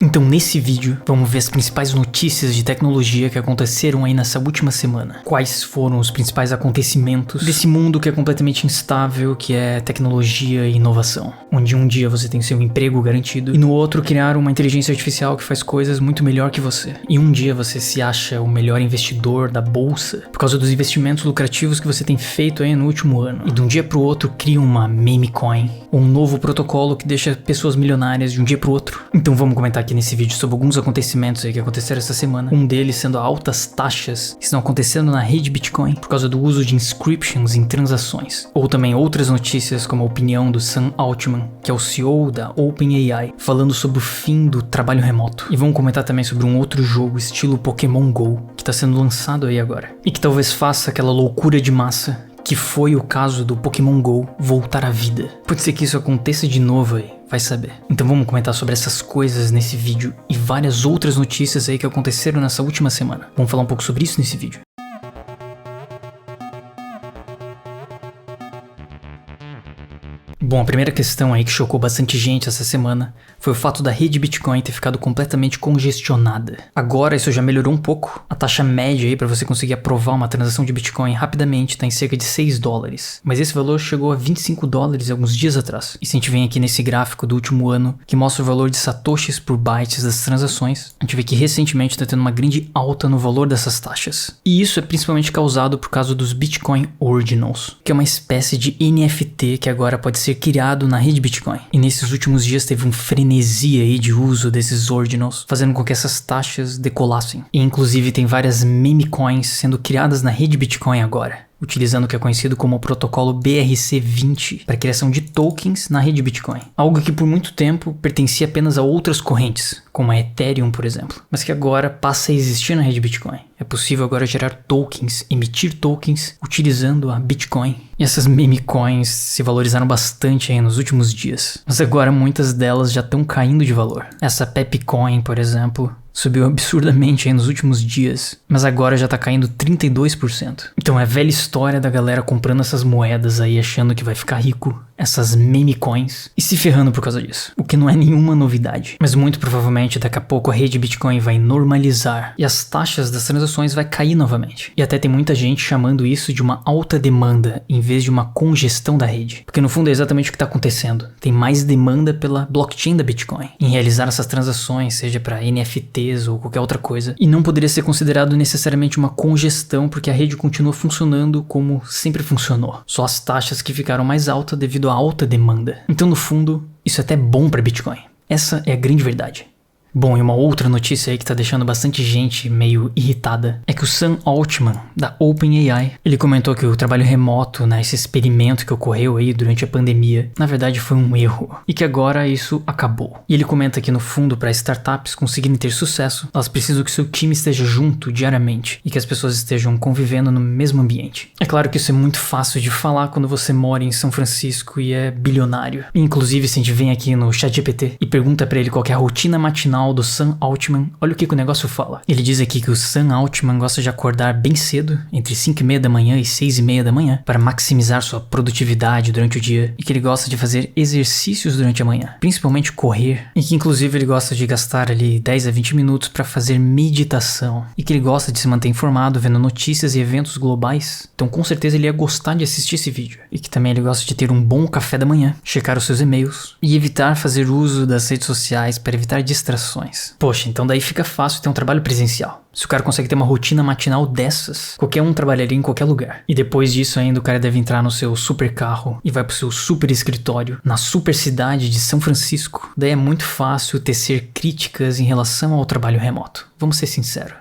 Então nesse vídeo, vamos ver as principais notícias de tecnologia que aconteceram aí nessa última semana. Quais foram os principais acontecimentos desse mundo que é completamente instável, que é tecnologia e inovação. Onde um dia você tem seu emprego garantido e no outro criar uma inteligência artificial que faz coisas muito melhor que você. E um dia você se acha o melhor investidor da bolsa por causa dos investimentos lucrativos que você tem feito aí no último ano. E de um dia pro outro cria uma meme coin, ou um novo protocolo que deixa pessoas milionárias de um dia pro outro. Então vamos comentar aqui nesse vídeo sobre alguns acontecimentos aí que aconteceram essa semana. Um deles sendo altas taxas que estão acontecendo na rede Bitcoin por causa do uso de inscriptions em transações. Ou também outras notícias como a opinião do Sam Altman, que é o CEO da OpenAI, falando sobre o fim do trabalho remoto. E vamos comentar também sobre um outro jogo estilo Pokémon GO, que está sendo lançado aí agora. E que talvez faça aquela loucura de massa que foi o caso do Pokémon GO voltar à vida. Pode ser que isso aconteça de novo aí, vai saber. Então vamos comentar sobre essas coisas nesse vídeo e várias outras notícias aí que aconteceram nessa última semana. Vamos falar um pouco sobre isso nesse vídeo. Bom, a primeira questão aí que chocou bastante gente essa semana foi o fato da rede Bitcoin ter ficado completamente congestionada. Agora isso já melhorou um pouco. A taxa média aí para você conseguir aprovar uma transação de Bitcoin rapidamente está em cerca de $6. Mas esse valor chegou a $25 alguns dias atrás. E se a gente vem aqui nesse gráfico do último ano, que mostra o valor de satoshis por bytes das transações, a gente vê que recentemente está tendo uma grande alta no valor dessas taxas. E isso é principalmente causado por causa dos Bitcoin Originals, que é uma espécie de NFT que agora pode ser criado na rede Bitcoin. E nesses últimos dias teve um frenesi aí de uso desses Ordinals, fazendo com que essas taxas decolassem. E inclusive tem várias meme coins sendo criadas na rede Bitcoin agora, utilizando o que é conhecido como o protocolo BRC20 para a criação de tokens na rede Bitcoin. Algo que por muito tempo pertencia apenas a outras correntes, como a Ethereum, por exemplo, mas que agora passa a existir na rede Bitcoin. É possível agora gerar tokens, emitir tokens, utilizando a Bitcoin. E essas meme coins se valorizaram bastante aí nos últimos dias, mas agora muitas delas já estão caindo de valor. Essa Pepcoin, por exemplo, subiu absurdamente aí nos últimos dias, mas agora já tá caindo 32%. Então é a velha história da galera comprando essas moedas aí achando que vai ficar rico, essas meme coins, e se ferrando por causa disso, o que não é nenhuma novidade. Mas muito provavelmente daqui a pouco a rede Bitcoin vai normalizar e as taxas das transações vai cair novamente. E até tem muita gente chamando isso de uma alta demanda em vez de uma congestão da rede, porque no fundo é exatamente o que está acontecendo. Tem mais demanda pela blockchain da Bitcoin em realizar essas transações, seja para NFTs ou qualquer outra coisa, e não poderia ser considerado necessariamente uma congestão porque a rede continua funcionando como sempre funcionou. Só as taxas que ficaram mais altas devido à alta demanda. Então no fundo, isso é até bom para Bitcoin. Essa é a grande verdade. Bom, e uma outra notícia aí que tá deixando bastante gente meio irritada é que o Sam Altman, da OpenAI, ele comentou que o trabalho remoto, né, esse experimento que ocorreu aí durante a pandemia, na verdade foi um erro, e que agora isso acabou. E ele comenta que no fundo, para startups conseguirem ter sucesso, elas precisam que seu time esteja junto diariamente e que as pessoas estejam convivendo no mesmo ambiente. É claro que isso é muito fácil de falar quando você mora em São Francisco e é bilionário. Inclusive, se a gente vem aqui no ChatGPT e pergunta para ele qual que é a rotina matinal do Sam Altman, olha o que o negócio fala. Ele diz aqui que o Sam Altman gosta de acordar bem cedo, entre 5:30 da manhã e 6:30 da manhã, para maximizar sua produtividade durante o dia, e que ele gosta de fazer exercícios durante a manhã, principalmente correr, e que inclusive ele gosta de gastar ali 10 a 20 minutos para fazer meditação, e que ele gosta de se manter informado vendo notícias e eventos globais. Então com certeza ele ia gostar de assistir esse vídeo, e que também ele gosta de ter um bom café da manhã, checar os seus e-mails e evitar fazer uso das redes sociais para evitar distrações. Poxa, então daí fica fácil ter um trabalho presencial. Se o cara consegue ter uma rotina matinal dessas, qualquer um trabalharia em qualquer lugar. E depois disso ainda o cara deve entrar no seu super carro e vai pro seu super escritório na super cidade de São Francisco. Daí é muito fácil tecer críticas em relação ao trabalho remoto. Vamos ser sinceros.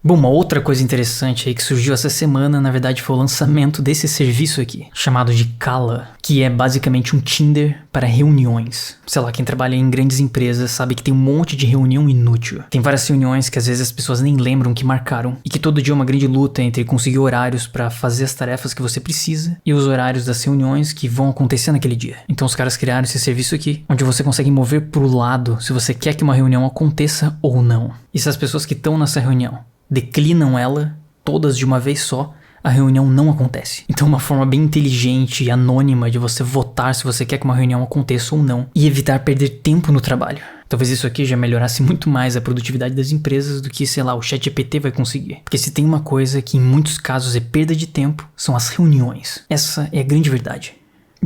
Bom, uma outra coisa interessante aí que surgiu essa semana, na verdade, foi o lançamento desse serviço aqui, chamado de Kala, que é basicamente um Tinder para reuniões. Sei lá, quem trabalha em grandes empresas sabe que tem um monte de reunião inútil. Tem várias reuniões que às vezes as pessoas nem lembram que marcaram, e que todo dia é uma grande luta entre conseguir horários para fazer as tarefas que você precisa e os horários das reuniões que vão acontecer naquele dia. Então os caras criaram esse serviço aqui, onde você consegue mover pro lado se você quer que uma reunião aconteça ou não. E se as pessoas que estão nessa reunião declinam ela, todas de uma vez só, a reunião não acontece. Então uma forma bem inteligente e anônima de você votar se você quer que uma reunião aconteça ou não e evitar perder tempo no trabalho. Talvez isso aqui já melhorasse muito mais a produtividade das empresas do que, sei lá, o ChatGPT vai conseguir. Porque se tem uma coisa que em muitos casos é perda de tempo, são as reuniões. Essa é a grande verdade.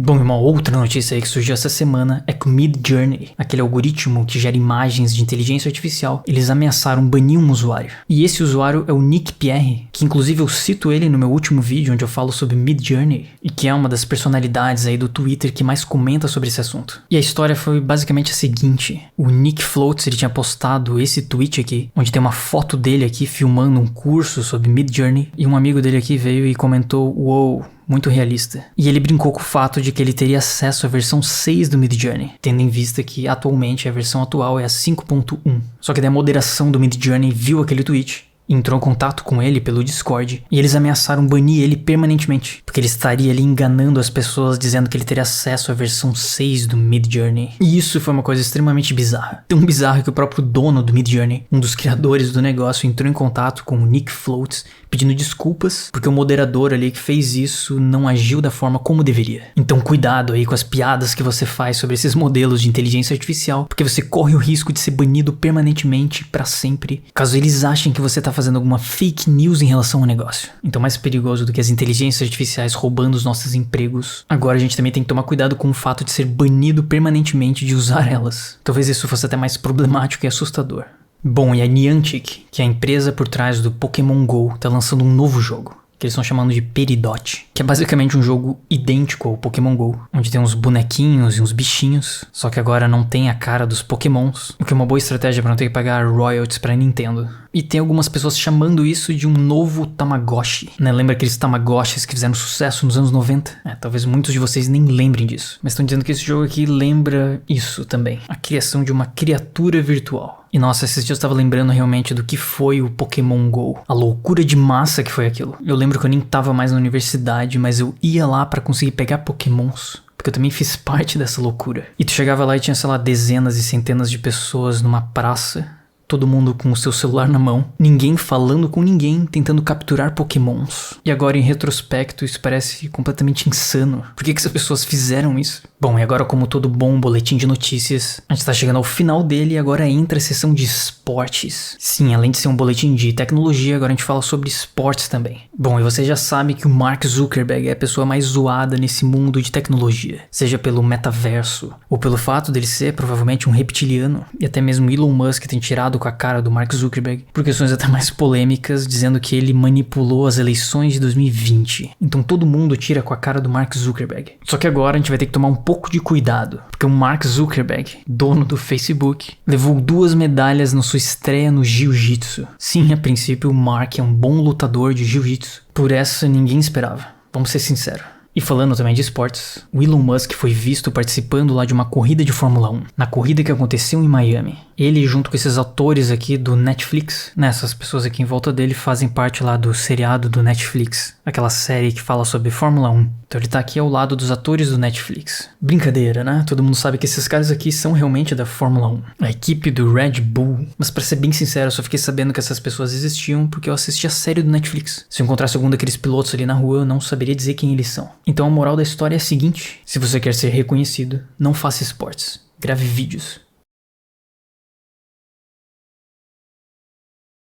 Bom, e uma outra notícia aí que surgiu essa semana é que o Midjourney, aquele algoritmo que gera imagens de inteligência artificial, eles ameaçaram banir um usuário. E esse usuário é o Nick Pierre, que inclusive eu cito ele no meu último vídeo onde eu falo sobre Midjourney, e que é uma das personalidades aí do Twitter que mais comenta sobre esse assunto. E a história foi basicamente a seguinte: o Nick Floats, ele tinha postado esse tweet aqui, onde tem uma foto dele aqui filmando um curso sobre Midjourney, e um amigo dele aqui veio e comentou: "Uou, muito realista." E ele brincou com o fato de que ele teria acesso à versão 6 do Midjourney, tendo em vista que atualmente a versão atual é a 5.1. Só que daí a moderação do Midjourney viu aquele tweet, entrou em contato com ele pelo Discord e eles ameaçaram banir ele permanentemente, porque ele estaria ali enganando as pessoas dizendo que ele teria acesso à versão 6 do Midjourney. E isso foi uma coisa extremamente bizarra. Tão bizarra que o próprio dono do Midjourney, um dos criadores do negócio, entrou em contato com o Nick Floats pedindo desculpas porque o moderador ali que fez isso não agiu da forma como deveria. Então cuidado aí com as piadas que você faz sobre esses modelos de inteligência artificial, porque você corre o risco de ser banido permanentemente pra sempre, caso eles achem que você tá fazendo alguma fake news em relação ao negócio. Então, mais perigoso do que as inteligências artificiais roubando os nossos empregos, agora a gente também tem que tomar cuidado com o fato de ser banido permanentemente de usar elas. Talvez isso fosse até mais problemático e assustador. Bom, e a Niantic, que é a empresa por trás do Pokémon GO, tá lançando um novo jogo, que eles estão chamando de Peridot, que é basicamente um jogo idêntico ao Pokémon GO, onde tem uns bonequinhos e uns bichinhos, só que agora não tem a cara dos Pokémons, o que é uma boa estratégia para não ter que pagar royalties pra Nintendo. E tem algumas pessoas chamando isso de um novo Tamagotchi, né? Lembra aqueles Tamagotchis que fizeram sucesso nos anos 90? Talvez muitos de vocês nem lembrem disso, mas estão dizendo que esse jogo aqui lembra isso também, a criação de uma criatura virtual. E nossa, esses dias eu tava lembrando realmente do que foi o Pokémon GO, a loucura de massa que foi aquilo. Eu lembro que eu nem tava mais na universidade, mas eu ia lá pra conseguir pegar Pokémons, porque eu também fiz parte dessa loucura. E tu chegava lá e tinha, sei lá, dezenas e centenas de pessoas numa praça, todo mundo com o seu celular na mão, ninguém falando com ninguém, tentando capturar Pokémons. E agora, em retrospecto, isso parece completamente insano. Por que essas pessoas fizeram isso? Bom, e agora, como todo bom boletim de notícias, a gente tá chegando ao final dele e agora entra a sessão de esportes. Sim, além de ser um boletim de tecnologia, agora a gente fala sobre esportes também. Bom, e você já sabe que o Mark Zuckerberg é a pessoa mais zoada nesse mundo de tecnologia, seja pelo metaverso, ou pelo fato dele ser provavelmente um reptiliano, e até mesmo Elon Musk tem tirado com a cara do Mark Zuckerberg por questões até mais polêmicas, dizendo que ele manipulou as eleições de 2020. Então todo mundo tira com a cara do Mark Zuckerberg. Só que agora a gente vai ter que tomar um pouco de cuidado, porque o Mark Zuckerberg, dono do Facebook, levou 2 medalhas na sua estreia no Jiu-Jitsu. Sim, a princípio o Mark é um bom lutador de Jiu-Jitsu. Por essa ninguém esperava, vamos ser sinceros. E falando também de esportes, o Elon Musk foi visto participando lá de uma corrida de Fórmula 1, na corrida que aconteceu em Miami. Ele, junto com esses atores aqui do Netflix, essas pessoas aqui em volta dele fazem parte lá do seriado do Netflix, aquela série que fala sobre Fórmula 1. Então ele tá aqui ao lado dos atores do Netflix. Brincadeira, né? Todo mundo sabe que esses caras aqui são realmente da Fórmula 1, a equipe do Red Bull. Mas pra ser bem sincero, eu só fiquei sabendo que essas pessoas existiam porque eu assisti a série do Netflix. Se eu encontrasse algum daqueles pilotos ali na rua, eu não saberia dizer quem eles são. Então a moral da história é a seguinte: se você quer ser reconhecido, não faça esportes, grave vídeos.